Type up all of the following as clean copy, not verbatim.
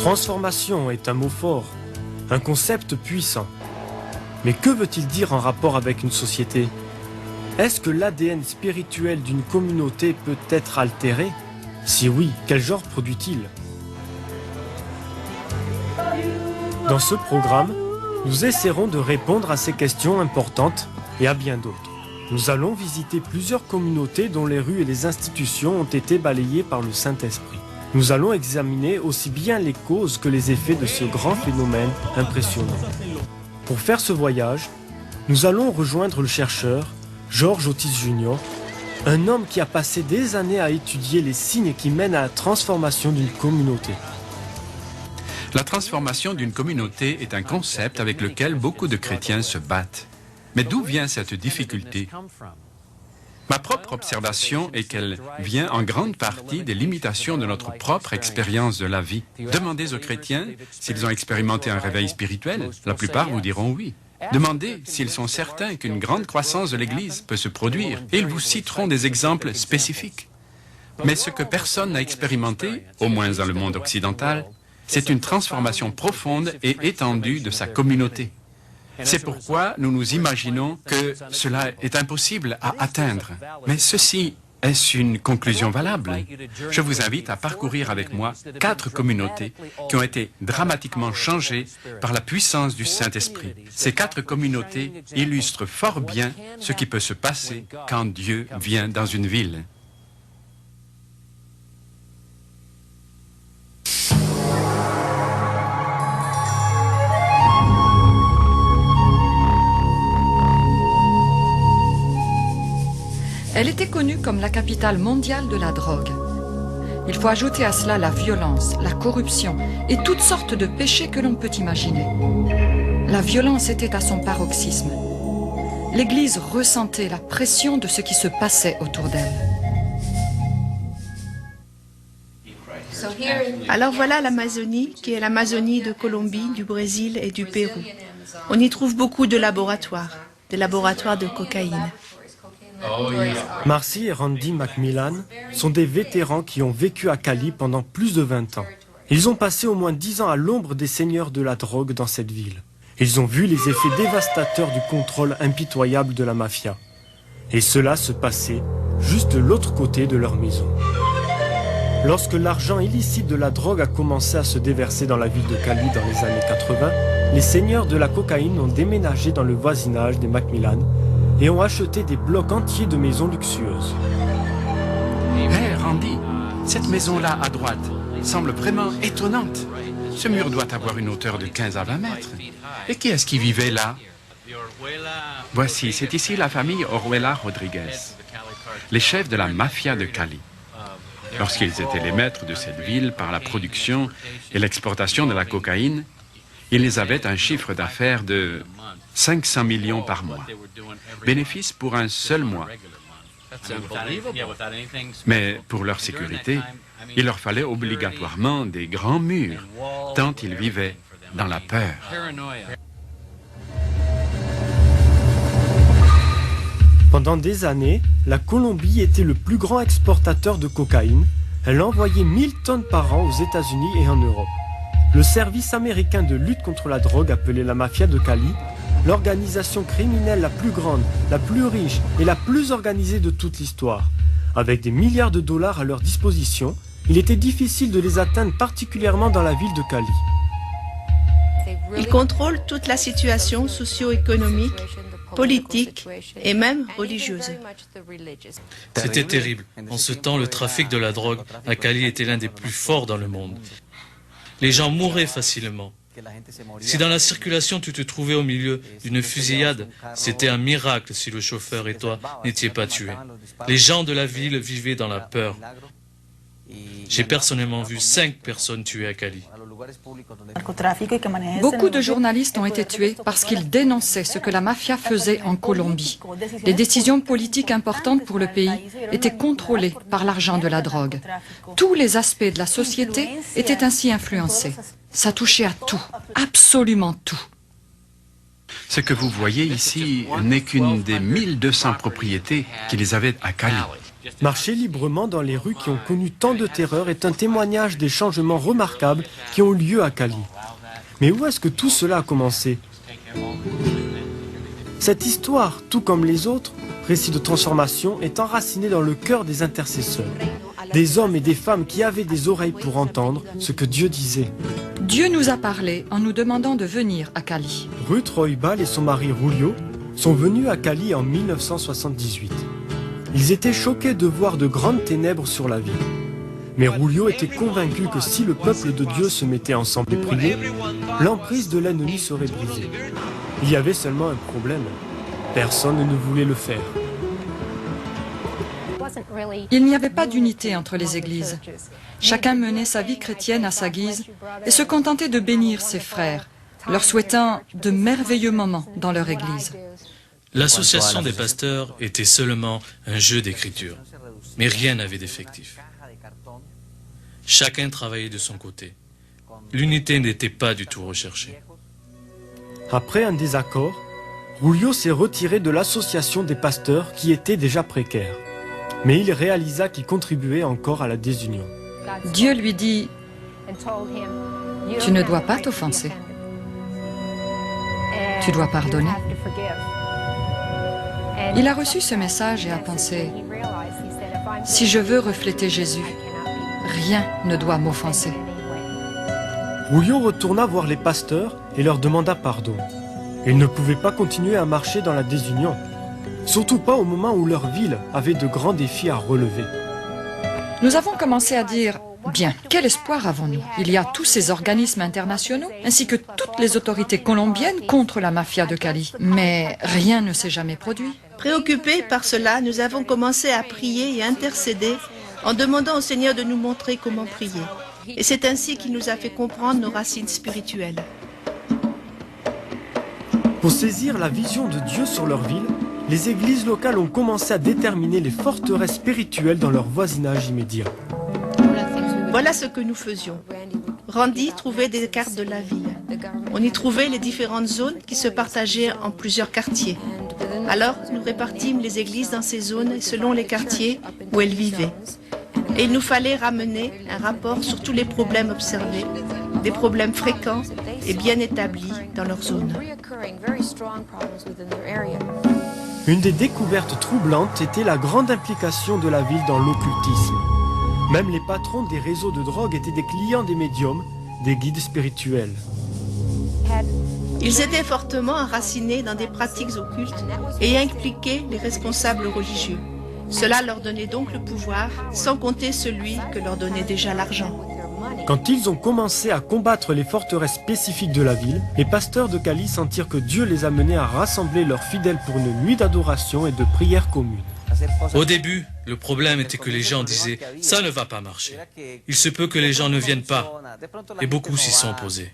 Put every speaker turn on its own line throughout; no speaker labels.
Transformation est un mot fort, un concept puissant. Mais que veut-il dire en rapport avec une société? Est-ce que l'ADN spirituel d'une communauté peut être altéré? Si oui, quel genre produit-il? Dans ce programme, nous essaierons de répondre à ces questions importantes et à bien d'autres. Nous allons visiter plusieurs communautés dont les rues et les institutions ont été balayées par le Saint-Esprit. Nous allons examiner aussi bien les causes que les effets de ce grand phénomène impressionnant. Pour faire ce voyage, nous allons rejoindre le chercheur George Otis Jr., un homme qui a passé des années à étudier les signes qui mènent à la transformation d'une communauté.
La transformation d'une communauté est un concept avec lequel beaucoup de chrétiens se battent. Mais d'où vient cette difficulté? Ma propre observation est qu'elle vient en grande partie des limitations de notre propre expérience de la vie. Demandez aux chrétiens s'ils ont expérimenté un réveil spirituel. La plupart vous diront oui. Demandez s'ils sont certains qu'une grande croissance de l'Église peut se produire et ils vous citeront des exemples spécifiques. Mais ce que personne n'a expérimenté, au moins dans le monde occidental, c'est une transformation profonde et étendue de sa communauté. C'est pourquoi nous nous imaginons que cela est impossible à atteindre. Mais ceci, est-ce une conclusion valable? Je vous invite à parcourir avec moi 4 communautés qui ont été dramatiquement changées par la puissance du Saint-Esprit. Ces 4 communautés illustrent fort bien ce qui peut se passer quand Dieu vient dans une ville.
Elle était connue comme la capitale mondiale de la drogue. Il faut ajouter à cela la violence, la corruption et toutes sortes de péchés que l'on peut imaginer. La violence était à son paroxysme. L'Église ressentait la pression de ce qui se passait autour d'elle.
Alors voilà l'Amazonie, qui est l'Amazonie de Colombie, du Brésil et du Pérou. On y trouve beaucoup de laboratoires de cocaïne.
Marcy et Randy Macmillan sont des vétérans qui ont vécu à Cali pendant plus de 20 ans. Ils ont passé au moins 10 ans à l'ombre des seigneurs de la drogue dans cette ville. Ils ont vu les effets dévastateurs du contrôle impitoyable de la mafia. Et cela se passait juste de l'autre côté de leur maison. Lorsque l'argent illicite de la drogue a commencé à se déverser dans la ville de Cali dans les années 80, les seigneurs de la cocaïne ont déménagé dans le voisinage des Macmillan et ont acheté des blocs entiers de maisons luxueuses.
Hé, Randy, cette maison-là à droite semble vraiment étonnante. Ce mur doit avoir une hauteur de 15 à 20 mètres. Et qui est-ce qui vivait là? Voici, c'est ici la famille Oruela Rodriguez, les chefs de la mafia de Cali. Lorsqu'ils étaient les maîtres de cette ville par la production et l'exportation de la cocaïne, ils avaient un chiffre d'affaires de 500 millions par mois. Bénéfice pour un seul mois. Mais pour leur sécurité, il leur fallait obligatoirement des grands murs, tant ils vivaient dans la peur.
Pendant des années, la Colombie était le plus grand exportateur de cocaïne. Elle envoyait 1000 tonnes par an aux États-Unis et en Europe. Le service américain de lutte contre la drogue, appelé la mafia de Cali, l'organisation criminelle la plus grande, la plus riche et la plus organisée de toute l'histoire. Avec des milliards de dollars à leur disposition, il était difficile de les atteindre, particulièrement dans la ville de Cali.
Ils contrôlent toute la situation socio-économique, politique et même religieuse.
C'était terrible. En ce temps, le trafic de la drogue à Cali était l'un des plus forts dans le monde. Les gens mouraient facilement. Si dans la circulation tu te trouvais au milieu d'une fusillade, c'était un miracle si le chauffeur et toi n'étiez pas tués. Les gens de la ville vivaient dans la peur. J'ai personnellement vu 5 personnes tuées à Cali.
Beaucoup de journalistes ont été tués parce qu'ils dénonçaient ce que la mafia faisait en Colombie. Les décisions politiques importantes pour le pays étaient contrôlées par l'argent de la drogue. Tous les aspects de la société étaient ainsi influencés. Ça touchait à tout, absolument tout.
Ce que vous voyez ici n'est qu'une des 1200 propriétés qu'ils avaient à Cali.
Marcher librement dans les rues qui ont connu tant de terreur est un témoignage des changements remarquables qui ont eu lieu à Cali. Mais où est-ce que tout cela a commencé? Cette histoire, tout comme les autres, récit de transformation, est enracinée dans le cœur des intercesseurs. Des hommes et des femmes qui avaient des oreilles pour entendre ce que Dieu disait.
Dieu nous a parlé en nous demandant de venir à Cali.
Ruth Roybal et son mari Julio sont venus à Cali en 1978. Ils étaient choqués de voir de grandes ténèbres sur la ville. Mais Julio était convaincu que si le peuple de Dieu se mettait ensemble et priait, l'emprise de l'ennemi serait brisée. Il y avait seulement un problème. Personne ne voulait le faire.
Il n'y avait pas d'unité entre les églises. Chacun menait sa vie chrétienne à sa guise et se contentait de bénir ses frères, leur souhaitant de merveilleux moments dans leur église.
L'association des pasteurs était seulement un jeu d'écriture, mais rien n'avait d'effectif. Chacun travaillait de son côté. L'unité n'était pas du tout recherchée.
Après un désaccord, Julio s'est retiré de l'association des pasteurs qui était déjà précaire. Mais il réalisa qu'il contribuait encore à la désunion.
Dieu lui dit, tu ne dois pas t'offenser. Tu dois pardonner. Il a reçu ce message et a pensé, si je veux refléter Jésus, rien ne doit m'offenser.
Julio retourna voir les pasteurs et leur demanda pardon. Ils ne pouvaient pas continuer à marcher dans la désunion, surtout pas au moment où leur ville avait de grands défis à relever.
Nous avons commencé à dire, bien, quel espoir avons-nous? Il y a tous ces organismes internationaux, ainsi que toutes les autorités colombiennes contre la mafia de Cali. Mais rien ne s'est jamais produit.
Préoccupés par cela, nous avons commencé à prier et intercéder en demandant au Seigneur de nous montrer comment prier. Et c'est ainsi qu'il nous a fait comprendre nos racines spirituelles.
Pour saisir la vision de Dieu sur leur ville, les églises locales ont commencé à déterminer les forteresses spirituelles dans leur voisinage immédiat.
Voilà ce que nous faisions. Randy trouvait des cartes de la ville. On y trouvait les différentes zones qui se partageaient en plusieurs quartiers. Alors, nous répartîmes les églises dans ces zones selon les quartiers où elles vivaient. Et il nous fallait ramener un rapport sur tous les problèmes observés, des problèmes fréquents et bien établis dans leur zone.
Une des découvertes troublantes était la grande implication de la ville dans l'occultisme. Même les patrons des réseaux de drogue étaient des clients des médiums, des guides spirituels.
Ils étaient fortement enracinés dans des pratiques occultes et impliquaient les responsables religieux. Cela leur donnait donc le pouvoir, sans compter celui que leur donnait déjà l'argent.
Quand ils ont commencé à combattre les forteresses spécifiques de la ville, les pasteurs de Cali sentirent que Dieu les amenait à rassembler leurs fidèles pour une nuit d'adoration et de prière commune.
Au début, le problème était que les gens disaient « ça ne va pas marcher, il se peut que les gens ne viennent pas » et beaucoup s'y sont opposés.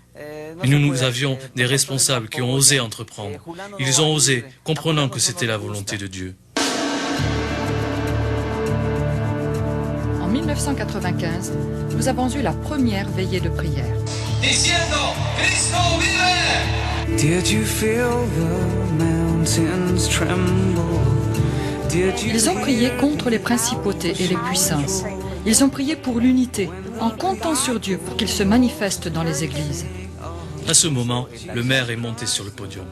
Et nous avions des responsables qui ont osé entreprendre. Ils ont osé, comprenant que c'était la volonté de Dieu.
En 1995, nous avons eu la première veillée de prière.
Did you feel the mountains tremble?
Ils ont prié contre les principautés et les puissances. Ils ont prié pour l'unité, en comptant sur Dieu pour qu'il se manifeste dans les églises.
À ce moment, le maire est monté sur le podium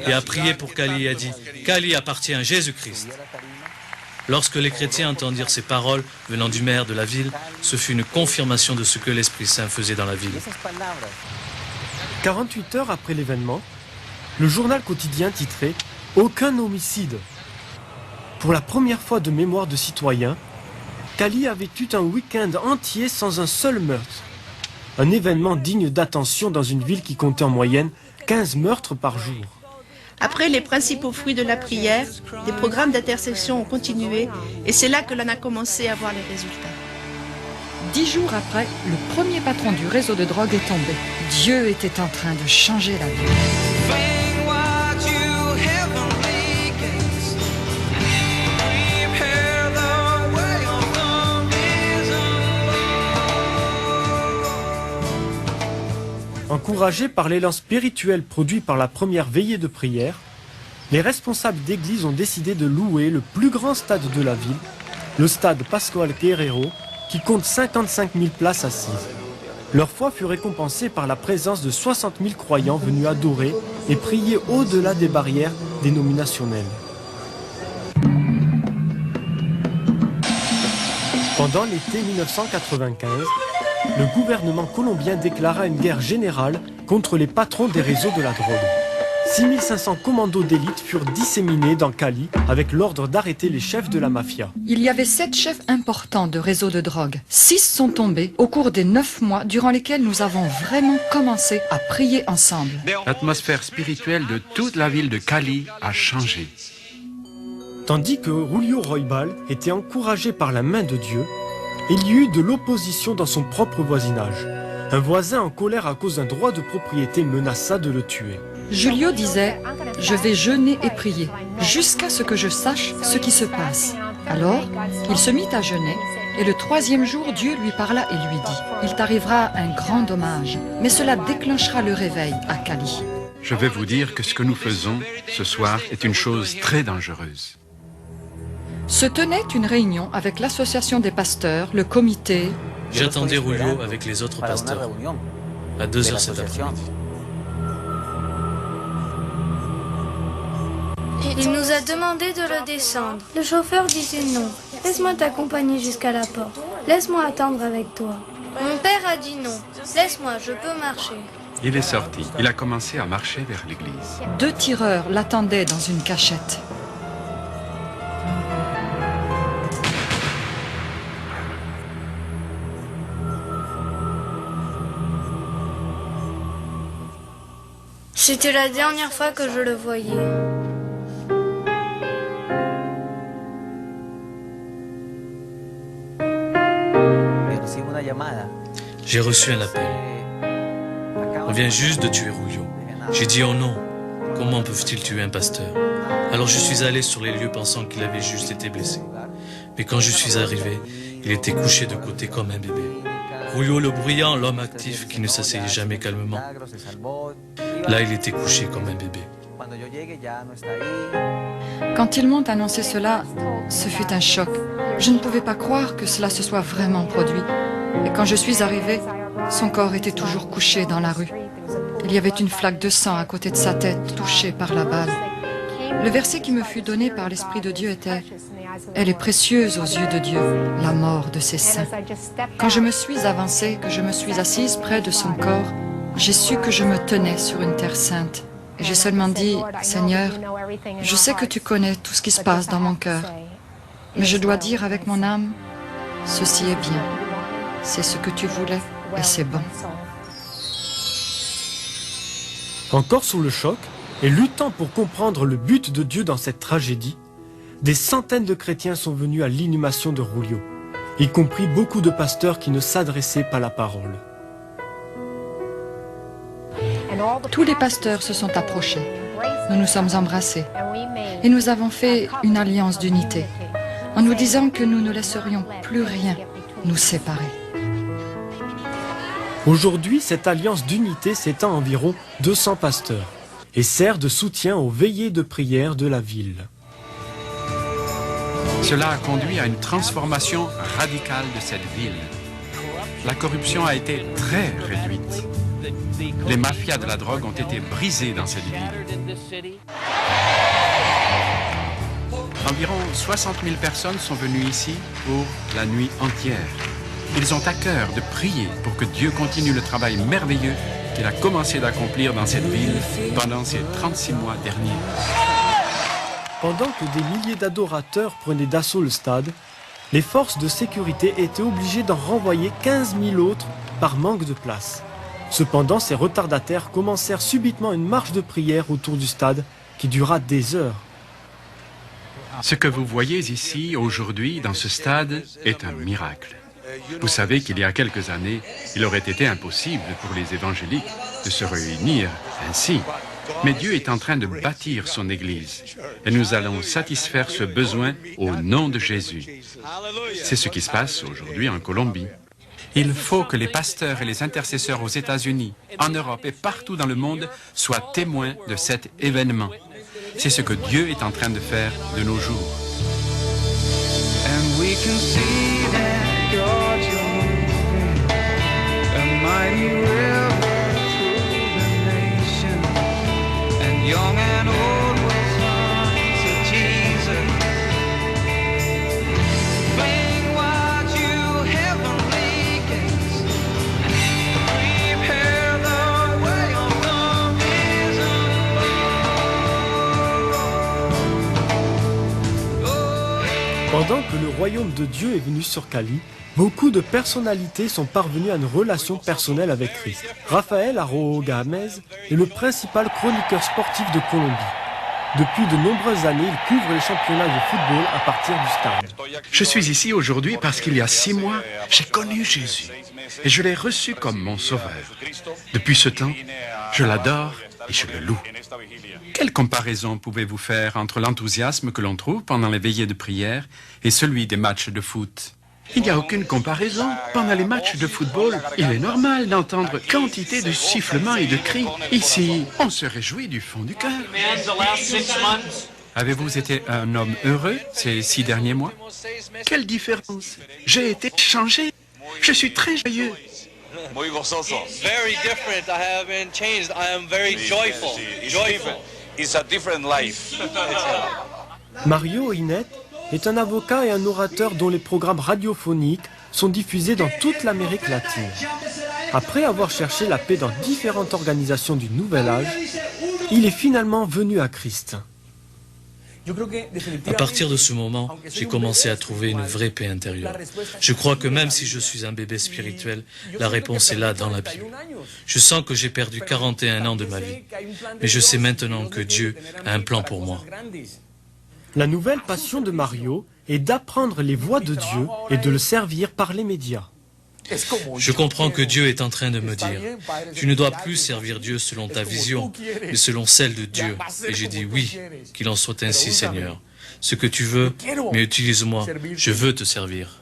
et a prié pour Cali et a dit « Cali appartient à Jésus-Christ ». Lorsque les chrétiens entendirent ces paroles venant du maire de la ville, ce fut une confirmation de ce que l'Esprit Saint faisait dans la ville.
48 heures après l'événement, le journal quotidien titrait « Aucun homicide ». Pour la première fois de mémoire de citoyens, Cali avait eu un week-end entier sans un seul meurtre. Un événement digne d'attention dans une ville qui comptait en moyenne 15 meurtres par jour.
Après les principaux fruits de la prière, des programmes d'intercession ont continué et c'est là que l'on a commencé à voir les résultats.
10 jours après, le premier patron du réseau de drogue est tombé. Dieu était en train de changer la vie.
Encouragés par l'élan spirituel produit par la première veillée de prière, les responsables d'église ont décidé de louer le plus grand stade de la ville le stade Pascual Guerrero, qui compte 55 000 places assises. Leur foi fut récompensée par la présence de 60 000 croyants venus adorer et prier au-delà des barrières dénominationnelles. Pendant l'été 1995, le gouvernement colombien déclara une guerre générale contre les patrons des réseaux de la drogue. 6500 commandos d'élite furent disséminés dans Cali avec l'ordre d'arrêter les chefs de la mafia.
Il y avait 7 chefs importants de réseaux de drogue. 6 sont tombés au cours des 9 mois durant lesquels nous avons vraiment commencé à prier ensemble.
L'atmosphère spirituelle de toute la ville de Cali a changé.
Tandis que Julio Roybal était encouragé par la main de Dieu, il y eut de l'opposition dans son propre voisinage. Un voisin en colère à cause d'un droit de propriété menaça de le tuer.
Julio disait « Je vais jeûner et prier jusqu'à ce que je sache ce qui se passe. » Alors, il se mit à jeûner et le 3e jour, Dieu lui parla et lui dit « Il t'arrivera un grand dommage, mais cela déclenchera le réveil à Cali. »
Je vais vous dire que ce que nous faisons ce soir est une chose très dangereuse.
Se tenait une réunion avec l'association des pasteurs, le comité.
J'attendais Julio avec les autres pasteurs à 2h cet après-midi.
Il nous a demandé de le descendre. Le chauffeur disait non. Laisse-moi t'accompagner jusqu'à la porte. Laisse-moi attendre avec toi. Mon père a dit non. Laisse-moi, je peux marcher.
Il est sorti. Il a commencé à marcher vers l'église.
2 tireurs l'attendaient dans une cachette.
C'était la dernière fois que je le voyais.
J'ai reçu un appel. On vient juste de tuer Julio. J'ai dit oh non, comment peuvent-ils tuer un pasteur? Alors je suis allé sur les lieux pensant qu'il avait juste été blessé. Mais quand je suis arrivé, il était couché de côté comme un bébé. Julio le bruyant, l'homme actif qui ne s'asseyait jamais calmement. Là, il était couché comme un bébé.
Quand ils m'ont annoncé cela, ce fut un choc. Je ne pouvais pas croire que cela se soit vraiment produit. Et quand je suis arrivée, son corps était toujours couché dans la rue. Il y avait une flaque de sang à côté de sa tête, touchée par la balle. Le verset qui me fut donné par l'Esprit de Dieu était « Elle est précieuse aux yeux de Dieu, la mort de ses saints. » Quand je me suis avancée, que je me suis assise près de son corps, j'ai su que je me tenais sur une terre sainte. Et j'ai seulement dit « Seigneur, je sais que tu connais tout ce qui se passe dans mon cœur. Mais je dois dire avec mon âme, ceci est bien. C'est ce que tu voulais et c'est bon. »
Encore sous le choc, et luttant pour comprendre le but de Dieu dans cette tragédie, des centaines de chrétiens sont venus à l'inhumation de Julio, y compris beaucoup de pasteurs qui ne s'adressaient pas à la parole.
Tous les pasteurs se sont approchés. Nous nous sommes embrassés. Et nous avons fait une alliance d'unité, en nous disant que nous ne laisserions plus rien nous séparer.
Aujourd'hui, cette alliance d'unité s'étend à environ 200 pasteurs et sert de soutien aux veillées de prière de la ville.
Cela a conduit à une transformation radicale de cette ville. La corruption a été très réduite. Les mafias de la drogue ont été brisées dans cette ville. Environ 60 000 personnes sont venues ici pour la nuit entière. Ils ont à cœur de prier pour que Dieu continue le travail merveilleux qu'il a commencé d'accomplir dans cette ville pendant ces 36 mois derniers.
Pendant que des milliers d'adorateurs prenaient d'assaut le stade, les forces de sécurité étaient obligées d'en renvoyer 15 000 autres par manque de place. Cependant, ces retardataires commencèrent subitement une marche de prière autour du stade qui dura des heures.
Ce que vous voyez ici, aujourd'hui, dans ce stade, est un miracle. Vous savez qu'il y a quelques années, il aurait été impossible pour les évangéliques de se réunir ainsi. Mais Dieu est en train de bâtir son Église et nous allons satisfaire ce besoin au nom de Jésus. C'est ce qui se passe aujourd'hui en Colombie. Il faut que les pasteurs et les intercesseurs aux États-Unis, en Europe et partout dans le monde soient témoins de cet événement. C'est ce que Dieu est en train de faire de nos jours.
And we We can see that God you're moving, a mighty river through the nation, and young and old will turn to Jesus. Bring wide you heavenly gates, prepare the way of the risen Lord.
Pendant que le royaume de Dieu est venu sur Cali, beaucoup de personnalités sont parvenues à une relation personnelle avec Christ. Rafael Aroa Hamez est le principal chroniqueur sportif de Colombie. Depuis de nombreuses années, il couvre les championnats de football à partir du stade.
Je suis ici aujourd'hui parce qu'il y a 6 mois, j'ai connu Jésus et je l'ai reçu comme mon sauveur. Depuis ce temps, je l'adore et je le loue. Quelle comparaison pouvez-vous faire entre l'enthousiasme que l'on trouve pendant les veillées de prière et celui des matchs de foot? Il n'y a aucune comparaison. Pendant les matchs de football, il est normal d'entendre quantité de sifflements et de cris. Ici, on se réjouit du fond du cœur. Avez-vous été un homme heureux ces 6 derniers mois? Quelle différence! J'ai été changé. Je suis très joyeux.
Muy gozoso.
Very different. I have been changed. I am very joyful. Joyful.
It's a different life.
Mario Inet est un avocat et un orateur dont les programmes radiophoniques sont diffusés dans toute l'Amérique latine. Après avoir cherché la paix dans différentes organisations du Nouvel Âge, il est finalement venu à Christ.
À partir de ce moment, j'ai commencé à trouver une vraie paix intérieure. Je crois que même si je suis un bébé spirituel, la réponse est là dans la Bible. Je sens que j'ai perdu 41 ans de ma vie, mais je sais maintenant que Dieu a un plan pour moi.
La nouvelle passion de Mario est d'apprendre les voies de Dieu et de le servir par les médias.
Je comprends que Dieu est en train de me dire, tu ne dois plus servir Dieu selon ta vision, mais selon celle de Dieu. Et j'ai dit oui, qu'il en soit ainsi, Seigneur. Ce que tu veux, mais utilise-moi, je veux te servir.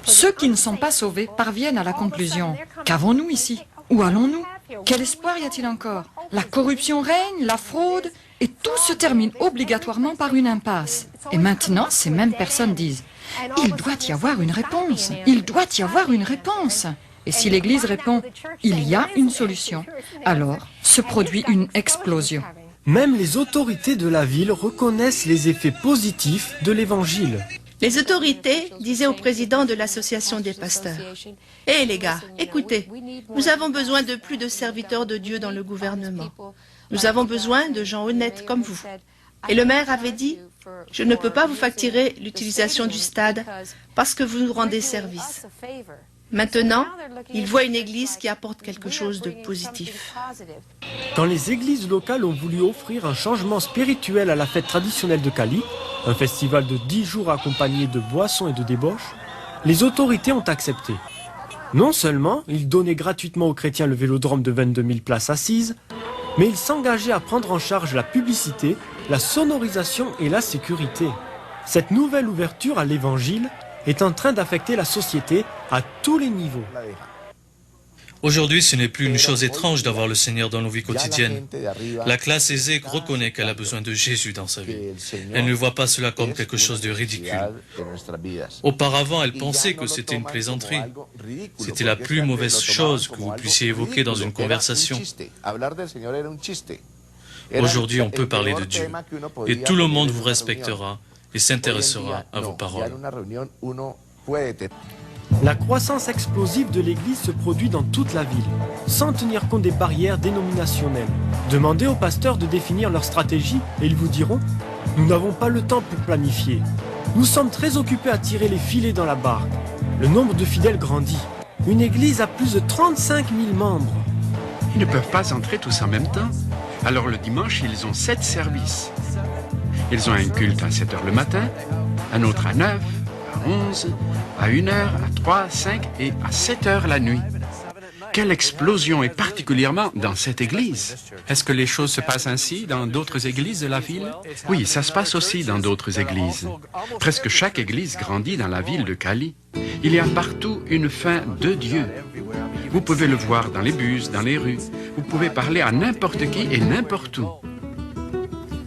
Ceux qui ne sont pas sauvés parviennent à la conclusion. Qu'avons-nous ici? Où allons-nous? Quel espoir y a-t-il encore? La corruption règne, la fraude, et tout se termine obligatoirement par une impasse. Et maintenant, ces mêmes personnes disent, il doit y avoir une réponse, il doit y avoir une réponse. Et si l'Église répond, il y a une solution, alors se produit une explosion.
Même les autorités de la ville reconnaissent les effets positifs de l'Évangile.
Les autorités disaient au président de l'association des pasteurs, « Hé les gars, écoutez, nous avons besoin de plus de serviteurs de Dieu dans le gouvernement. Nous avons besoin de gens honnêtes comme vous. » Et le maire avait dit, « Je ne peux pas vous facturer l'utilisation du stade parce que vous nous rendez service. » Maintenant, il voit une église qui apporte quelque chose de positif.
Quand les églises locales ont voulu offrir un changement spirituel à la fête traditionnelle de Cali, un festival de 10 jours accompagné de boissons et de débauches, les autorités ont accepté. Non seulement ils donnaient gratuitement aux chrétiens le vélodrome de 22 000 places assises, mais ils s'engageaient à prendre en charge la publicité, la sonorisation et la sécurité. Cette nouvelle ouverture à l'évangile est en train d'affecter la société à tous les niveaux.
Aujourd'hui, ce n'est plus une chose étrange d'avoir le Seigneur dans nos vies quotidiennes. La classe aisée reconnaît qu'elle a besoin de Jésus dans sa vie. Elle ne voit pas cela comme quelque chose de ridicule. Auparavant, elle pensait que c'était une plaisanterie. C'était la plus mauvaise chose que vous puissiez évoquer dans une conversation. Aujourd'hui, on peut parler de Dieu. Et tout le monde vous respectera et s'intéressera à vos paroles.
La croissance explosive de l'Église se produit dans toute la ville, sans tenir compte des barrières dénominationnelles. Demandez aux pasteurs de définir leur stratégie et ils vous diront « Nous n'avons pas le temps pour planifier. Nous sommes très occupés à tirer les filets dans la barque. Le nombre de fidèles grandit. Une Église a plus de 35 000 membres. »
Ils ne peuvent pas entrer tous en même temps. Alors le dimanche, ils ont 7 services. Ils ont un culte à 7 heures le matin, un autre à 9, à 11, à 1 heure, à 3, 5 et à 7 heures la nuit. Quelle explosion, et particulièrement dans cette église. Est-ce que les choses se passent ainsi dans d'autres églises de la ville? Oui, ça se passe aussi dans d'autres églises. Presque chaque église grandit dans la ville de Cali. Il y a partout une faim de Dieu. Vous pouvez le voir dans les bus, dans les rues. Vous pouvez parler à n'importe qui et n'importe où.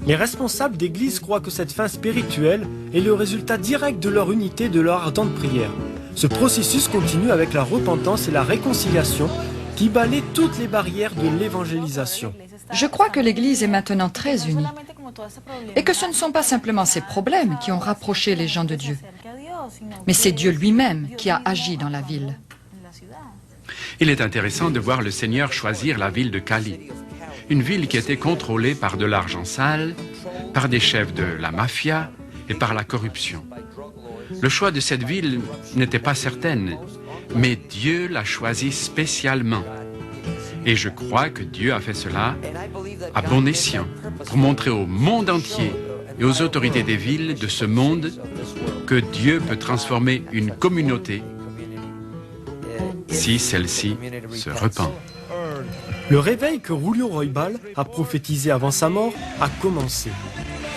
Les responsables d'église croient que cette fin spirituelle est le résultat direct de leur unité, de leur ardente prière. Ce processus continue avec la repentance et la réconciliation qui balaient toutes les barrières de l'évangélisation.
Je crois que l'Église est maintenant très unie et que ce ne sont pas simplement ces problèmes qui ont rapproché les gens de Dieu, mais c'est Dieu lui-même qui a agi dans la ville.
Il est intéressant de voir le Seigneur choisir la ville de Cali, une ville qui était contrôlée par de l'argent sale, par des chefs de la mafia et par la corruption. Le choix de cette ville n'était pas certain, mais Dieu l'a choisie spécialement. Et je crois que Dieu a fait cela à bon escient, pour montrer au monde entier et aux autorités des villes de ce monde que Dieu peut transformer une communauté si celle-ci se repent.
Le réveil que Julio Roybal a prophétisé avant sa mort a commencé.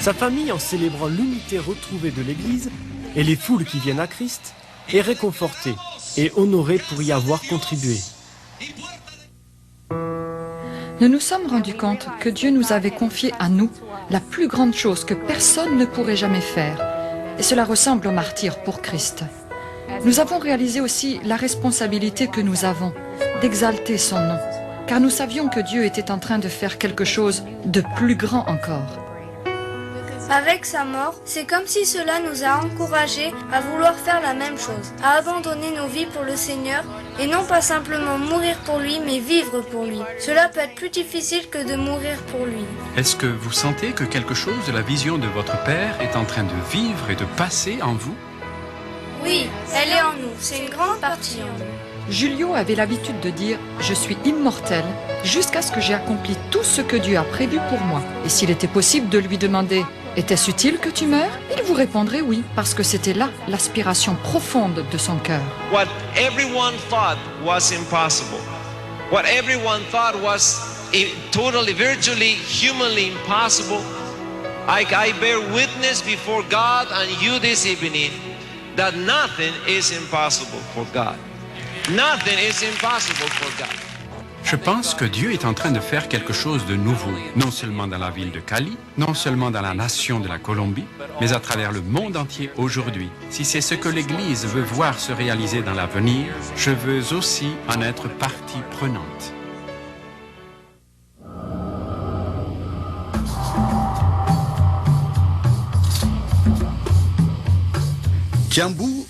Sa famille, en célébrant l'unité retrouvée de l'Église et les foules qui viennent à Christ, est réconfortée et honorée pour y avoir contribué.
Nous nous sommes rendus compte que Dieu nous avait confié à nous la plus grande chose que personne ne pourrait jamais faire. Et cela ressemble au martyre pour Christ. Nous avons réalisé aussi la responsabilité que nous avons d'exalter son nom, car nous savions que Dieu était en train de faire quelque chose de plus grand encore.
Avec sa mort, c'est comme si cela nous a encouragés à vouloir faire la même chose, à abandonner nos vies pour le Seigneur et non pas simplement mourir pour lui, mais vivre pour lui. Cela peut être plus difficile que de mourir pour lui.
Est-ce que vous sentez que quelque chose de la vision de votre Père est en train de vivre et de passer en vous?
Oui, elle est en nous, c'est une grande partie en nous.
Julio avait l'habitude de dire « Je suis immortel jusqu'à ce que j'ai accompli tout ce que Dieu a prévu pour moi. » Et s'il était possible de lui demander « Était-ce utile que tu meurs ?» il vous répondrait oui, parce que c'était là l'aspiration profonde de son cœur.
What everyone thought was impossible. What everyone thought was totally, virtually, humanly impossible. I bear witness before God and you this evening that nothing is impossible for God. Nothing is impossible for God.
Je pense que Dieu est en train de faire quelque chose de nouveau, non seulement dans la ville de Cali, non seulement dans la nation de la Colombie, mais à travers le monde entier aujourd'hui. Si c'est ce que l'Église veut voir se réaliser dans l'avenir, je veux aussi en être partie prenante.
Kiambu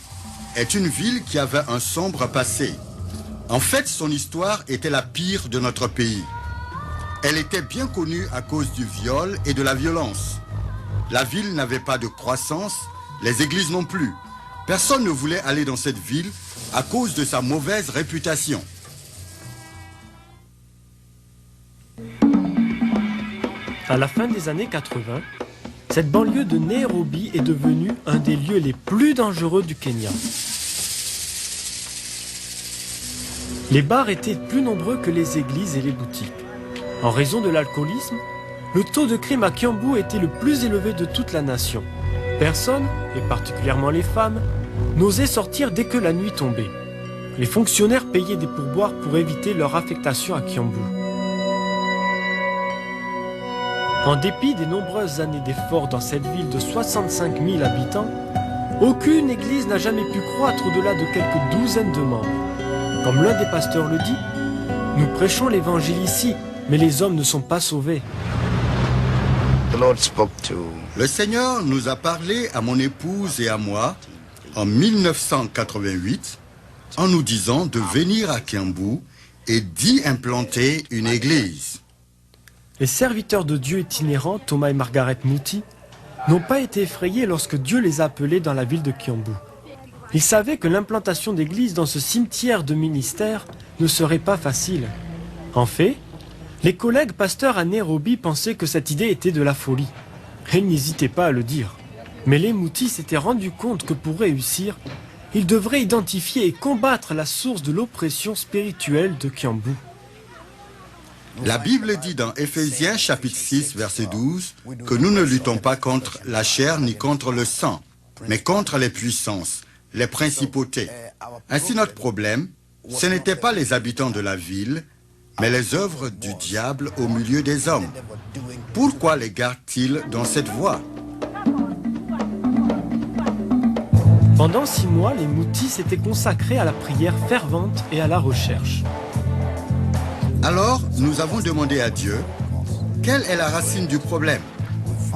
est une ville qui avait un sombre passé. En fait, son histoire était la pire de notre pays. Elle était bien connue à cause du viol et de la violence. La ville n'avait pas de croissance, les églises non plus. Personne ne voulait aller dans cette ville à cause de sa mauvaise réputation.
À la fin des années 80, cette banlieue de Nairobi est devenue un des lieux les plus dangereux du Kenya. Les bars étaient plus nombreux que les églises et les boutiques. En raison de l'alcoolisme, le taux de crime à Kiambu était le plus élevé de toute la nation. Personne, et particulièrement les femmes, n'osait sortir dès que la nuit tombait. Les fonctionnaires payaient des pourboires pour éviter leur affectation à Kiambu. En dépit des nombreuses années d'efforts dans cette ville de 65 000 habitants, aucune église n'a jamais pu croître au-delà de quelques douzaines de membres. Comme l'un des pasteurs le dit, nous prêchons l'évangile ici, mais les hommes ne sont pas sauvés.
Le Seigneur nous a parlé à mon épouse et à moi en 1988 en nous disant de venir à Kiambu et d'y implanter une église.
Les serviteurs de Dieu itinérants, Thomas et Margaret Muti, n'ont pas été effrayés lorsque Dieu les a appelés dans la ville de Kiambu. Ils savaient que l'implantation d'églises dans ce cimetière de ministère ne serait pas facile. En fait, les collègues pasteurs à Nairobi pensaient que cette idée était de la folie. Et ils n'hésitaient pas à le dire. Mais les Muti s'étaient rendus compte que pour réussir, ils devraient identifier et combattre la source de l'oppression spirituelle de Kiambu.
La Bible dit dans Éphésiens chapitre 6 verset 12 que nous ne luttons pas contre la chair ni contre le sang, mais contre les puissances, les principautés. Ainsi notre problème, ce n'était pas les habitants de la ville, mais les œuvres du diable au milieu des hommes. Pourquoi les gardent-ils dans cette voie?
Pendant 6 mois, les Moutis s'étaient consacrés à la prière fervente et à la recherche.
Alors, nous avons demandé à Dieu, quelle est la racine du problème?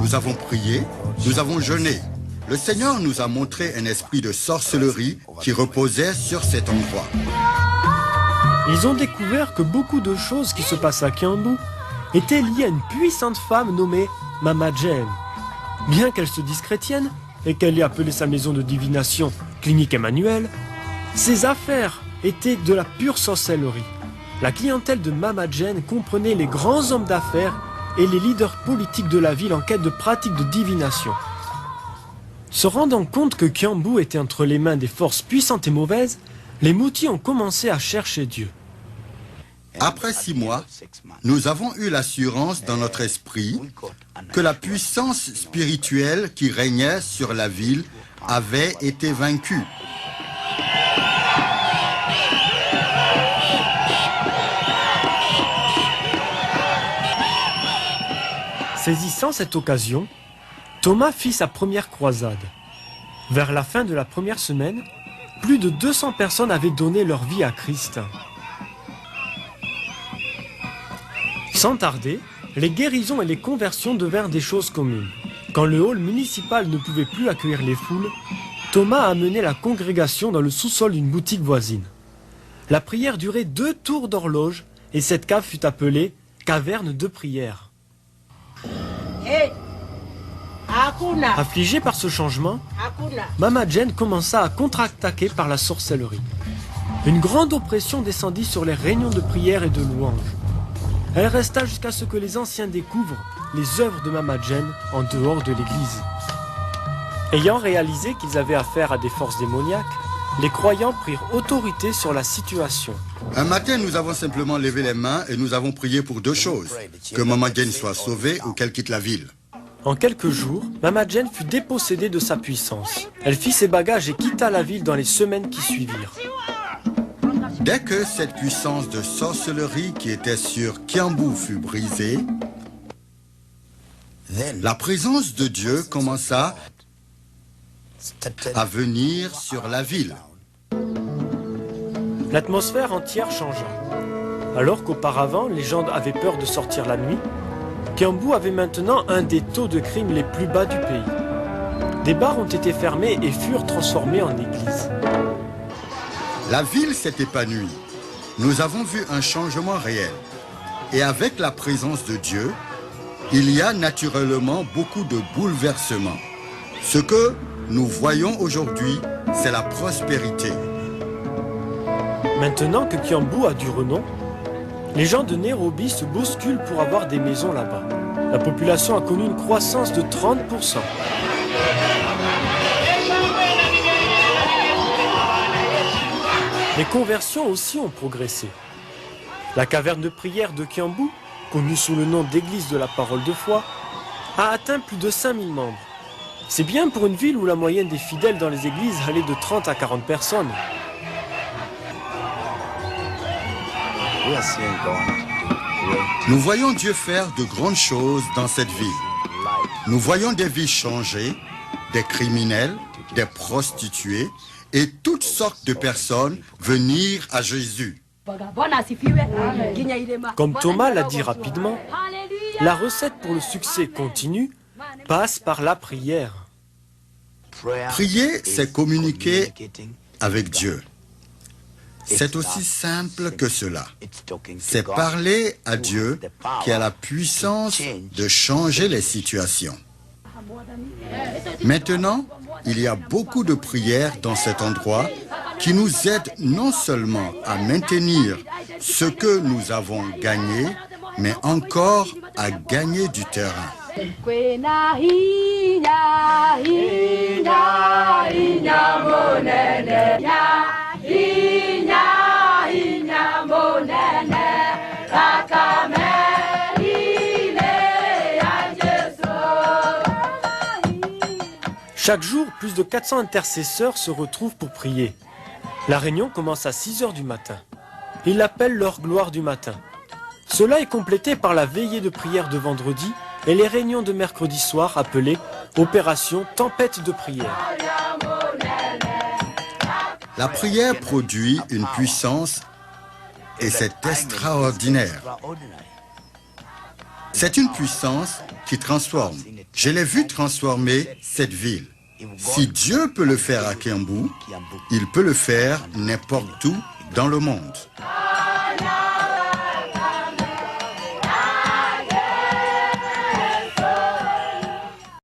Nous avons prié, nous avons jeûné. Le Seigneur nous a montré un esprit de sorcellerie qui reposait sur cet endroit.
Ils ont découvert que beaucoup de choses qui se passent à Kiambu étaient liées à une puissante femme nommée Mama Jane. Bien qu'elle se dise chrétienne et qu'elle ait appelé sa maison de divination Clinique Emmanuel, ses affaires étaient de la pure sorcellerie. La clientèle de Mama Jane comprenait les grands hommes d'affaires et les leaders politiques de la ville en quête de pratiques de divination. Se rendant compte que Kiambu était entre les mains des forces puissantes et mauvaises, les Moutis ont commencé à chercher Dieu.
Après 6 mois, nous avons eu l'assurance dans notre esprit que la puissance spirituelle qui régnait sur la ville avait été vaincue.
Saisissant cette occasion, Thomas fit sa première croisade. Vers la fin de la première semaine, plus de 200 personnes avaient donné leur vie à Christ. Sans tarder, les guérisons et les conversions devinrent des choses communes. Quand le hall municipal ne pouvait plus accueillir les foules, Thomas a amené la congrégation dans le sous-sol d'une boutique voisine. La prière durait 2 tours d'horloge et cette cave fut appelée « caverne de prière ». Affligée par ce changement, Mama Jane commença à contre-attaquer par la sorcellerie. Une grande oppression descendit sur les réunions de prière et de louange. Elle resta jusqu'à ce que les anciens découvrent les œuvres de Mama Jane en dehors de l'église. Ayant réalisé qu'ils avaient affaire à des forces démoniaques, les croyants prirent autorité sur la situation.
Un matin, nous avons simplement levé les mains et nous avons prié pour 2 choses. Que Mama Jane soit sauvée ou qu'elle quitte la ville.
En quelques jours, Mama Jane fut dépossédée de sa puissance. Elle fit ses bagages et quitta la ville dans les semaines qui suivirent.
Dès que cette puissance de sorcellerie qui était sur Kiambu fut brisée, la présence de Dieu commença à venir sur la ville.
L'atmosphère entière changea. Alors qu'auparavant, les gens avaient peur de sortir la nuit, Kiambu avait maintenant un des taux de crime les plus bas du pays. Des bars ont été fermés et furent transformés en églises.
La ville s'est épanouie. Nous avons vu un changement réel. Et avec la présence de Dieu, il y a naturellement beaucoup de bouleversements. Ce que nous voyons aujourd'hui, c'est la prospérité.
Maintenant que Kiambu a du renom, les gens de Nairobi se bousculent pour avoir des maisons là-bas. La population a connu une croissance de 30%. Les conversions aussi ont progressé. La caverne de prière de Kiambu, connue sous le nom d'église de la parole de foi, a atteint plus de 5000 membres. C'est bien pour une ville où la moyenne des fidèles dans les églises allait de 30 à 40 personnes.
Nous voyons Dieu faire de grandes choses dans cette ville. Nous voyons des vies changer, des criminels, des prostituées et toutes sortes de personnes venir à Jésus.
Comme Thomas l'a dit rapidement, la recette pour le succès continu passe par la prière.
Prier, c'est communiquer avec Dieu. C'est aussi simple que cela. C'est parler à Dieu qui a la puissance de changer les situations. Maintenant, il y a beaucoup de prières dans cet endroit qui nous aident non seulement à maintenir ce que nous avons gagné, mais encore à gagner du terrain.
Chaque jour, plus de 400 intercesseurs se retrouvent pour prier. La réunion commence à 6 h du matin. Ils l'appellent leur gloire du matin. Cela est complété par la veillée de prière de vendredi et les réunions de mercredi soir appelées Opération Tempête de prière.
La prière produit une puissance et c'est extraordinaire. C'est une puissance qui transforme. Je l'ai vu transformer cette ville. Si Dieu peut le faire à Kiambu, il peut le faire n'importe où dans le monde.